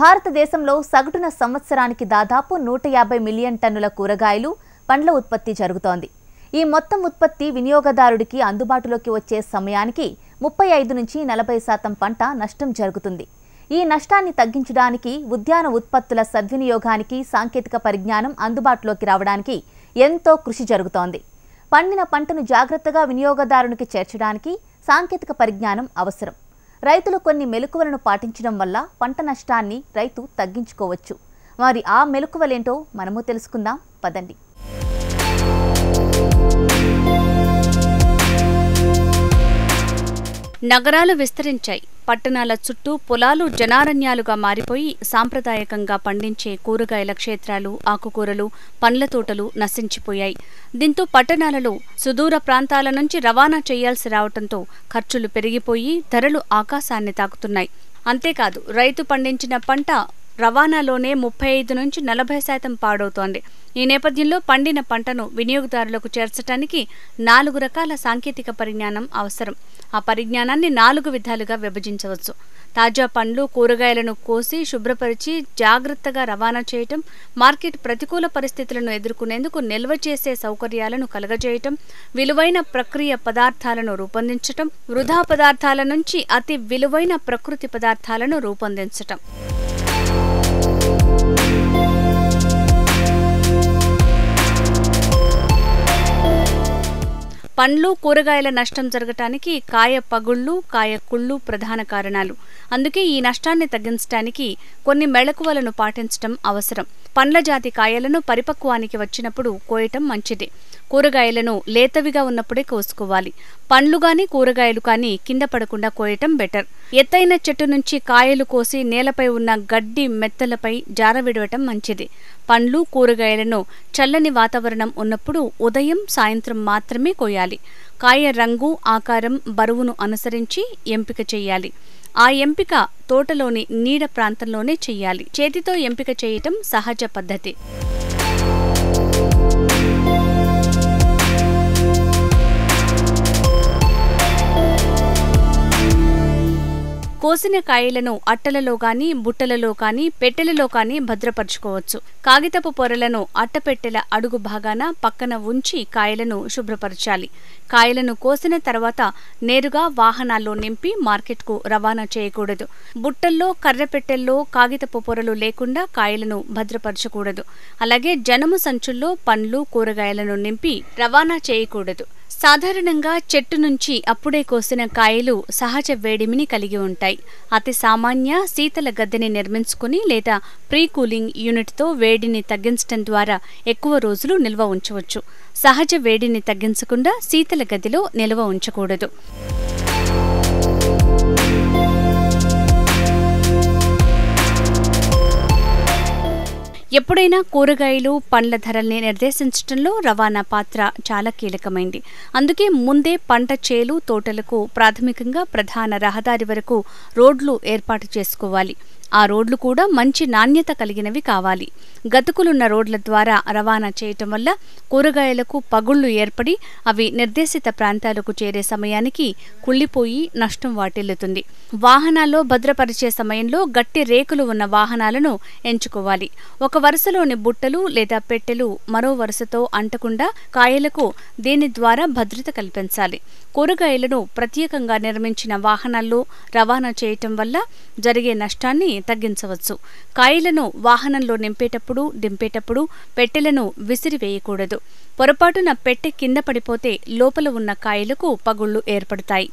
భారతదేశంలో సగటున సంవత్సరానికి దాదాపు 150 మిలియన్ టన్నుల కూరగాయలు, పండ్ల ఉత్పత్తి జరుగుతోంది. ఈ మొత్తం ఉత్పత్తి వినియోగదారుడికి అందుబాటులోకి వచ్చే సమయానికి 35 నుంచి 40% పంట నష్టం జరుగుతుంది. ఈ నష్టాన్ని తగ్గించడానికి ఉద్యాన ఉత్పత్తుల సద్వినియోగానికి సాంకేతిక పరిజ్ఞానం అందుబాటులోకి రావడానికి ఎంతో కృషి జరుగుతోంది. పండిన పంటను జాగ్రత్తగా వినియోగదారునికి చేర్చడానికి సాంకేతిక పరిజ్ఞానం అవసరం. రైతులు కొన్ని మెలకువలను పాటించడం వల్ల పంట నష్టాన్ని రైతు తగ్గించుకోవచ్చు. మరి ఆ మెలకువలేంటో మనము తెలుసుకుందాం పదండి. నగరాలు విస్తరించాయి. పట్టణాల చుట్టూ పొలాలు జనారణ్యాలుగా మారిపోయి సాంప్రదాయకంగా పండించే కూరగాయల క్షేత్రాలు, ఆకుకూరలు, పండ్ల తోటలు నశించిపోయాయి. దీంతో పట్టణాలలో సుదూర ప్రాంతాల నుంచి రవాణా చేయాల్సి రావడంతో ఖర్చులు పెరిగిపోయి ధరలు ఆకాశాన్ని తాకుతున్నాయి. అంతేకాదు, రైతు పండించిన పంట రవాణాలోనే 35 నుంచి 40% పాడవుతోంది. ఈ నేపథ్యంలో పండిన పంటను వినియోగదారులకు చేర్చడానికి 4 రకాల సాంకేతిక పరిజ్ఞానం అవసరం. ఆ పరిజ్ఞానాన్ని 4 విధాలుగా విభజించవచ్చు. తాజా పండ్లు, కూరగాయలను కోసి శుభ్రపరిచి జాగ్రత్తగా రవాణా చేయటం, మార్కెట్ ప్రతికూల పరిస్థితులను ఎదుర్కొనేందుకు నిల్వ చేసే సౌకర్యాలను కలగజేయటం, విలువైన ప్రక్రియ పదార్థాలను రూపొందించటం, వృధా పదార్థాల నుంచి అతి విలువైన ప్రకృతి పదార్థాలను రూపొందించటం. పండ్లు, కూరగాయల నష్టం జరగటానికి కాయ పగుళ్లు, కాయ కుళ్ళు ప్రధాన కారణాలు. అందుకే ఈ నష్టాన్ని తగ్గించడానికి కొన్ని మెళకువలను పాటించడం అవసరం. పండ్ల జాతి కాయలను పరిపక్వానికి వచ్చినప్పుడు కోయటం మంచిది. కూరగాయలను లేతవిగా ఉన్నప్పుడే కోసుకోవాలి. పండ్లు గాని, కూరగాయలు కానీ కింద పడకుండా కోయటం బెటర్. ఎత్తైన చెట్టు నుంచి కాయలు కోసి నేలపై ఉన్న గడ్డి మెత్తలపై జారవిడవటం మంచిది. పండ్లు, కూరగాయలను చల్లని వాతావరణం ఉన్నప్పుడు ఉదయం, సాయంత్రం మాత్రమే కోయాలి. కాయ రంగు, ఆకారం, బరువును అనుసరించి ఎంపిక చేయాలి. ఆ ఎంపిక తోటలోని నీడ ప్రాంతంలోనే చెయ్యాలి. చేతితో ఎంపిక చేయటం సహజ పద్ధతి. కోసిన కాయలను అట్టలలో గాని, బుట్టలలో కానీ, పెట్టెలలో కానీ భద్రపరుచుకోవచ్చు. కాగితపు పొరలను అట్టపెట్టెల అడుగు భాగాన పక్కన ఉంచి కాయలను శుభ్రపరచాలి. కాయలను కోసిన తర్వాత నేరుగా వాహనాల్లో నింపి మార్కెట్కు రవాణా చేయకూడదు. బుట్టల్లో, కర్రపెట్టెల్లో కాగితపు పొరలు లేకుండా కాయలను భద్రపరచకూడదు. అలాగే జనము సంచుల్లో పండ్లు, కూరగాయలను నింపి రవాణా చేయకూడదు. సాధారణంగా చెట్టు నుంచి అప్పుడే కోసిన కాయలు సహజ వేడిమిని కలిగి ఉంటాయి. అతి సామాన్య శీతల గదిని నిర్మించుకుని లేదా ప్రీ కూలింగ్ యూనిట్తో వేడిని తగ్గించడం ద్వారా ఎక్కువ రోజులు నిల్వ ఉంచవచ్చు. సహజ వేడిని తగ్గించకుండా శీతల గదిలో నిల్వ ఉంచకూడదు. ఎప్పుడైనా కూరగాయలు, పండ్ల ధరల్ని నిర్దేశించడంలో రవాణా పాత్ర చాలా కీలకమైంది. అందుకే ముందే పంట చేలు, తోటలకు ప్రాథమికంగా ప్రధాన రహదారి వరకు రోడ్లు ఏర్పాటు చేసుకోవాలి. ఆ రోడ్లు కూడా మంచి నాణ్యత కలిగినవి కావాలి. గతుకులున్న రోడ్ల ద్వారా రవాణా చేయటం వల్ల కూరగాయలకు పగుళ్లు ఏర్పడి అవి నిర్దేశిత ప్రాంతాలకు చేరే సమయానికి కుళ్ళిపోయి నష్టం వాటిల్లుతుంది. వాహనాల్లో భద్రపరిచే సమయంలో గట్టి రేకులు ఉన్న వాహనాలను ఎంచుకోవాలి. ఒక వరుసలోని బుట్టలు లేదా పెట్టెలు మరో వరుసతో అంటకుండా కాయలకు దీని ద్వారా భద్రత కల్పించాలి. కూరగాయలను ప్రత్యేకంగా నిర్మించిన వాహనాల్లో రవాణా చేయటం వల్ల జరిగే నష్టాన్ని తగ్గించవచ్చు. కాయలను వాహనంలో నింపేటప్పుడు, దింపేటప్పుడు పెట్టెలను విసిరివేయకూడదు. పొరపాటున పెట్టె కింద పడిపోతే లోపల ఉన్న కాయలకు పగుళ్లు ఏర్పడతాయి.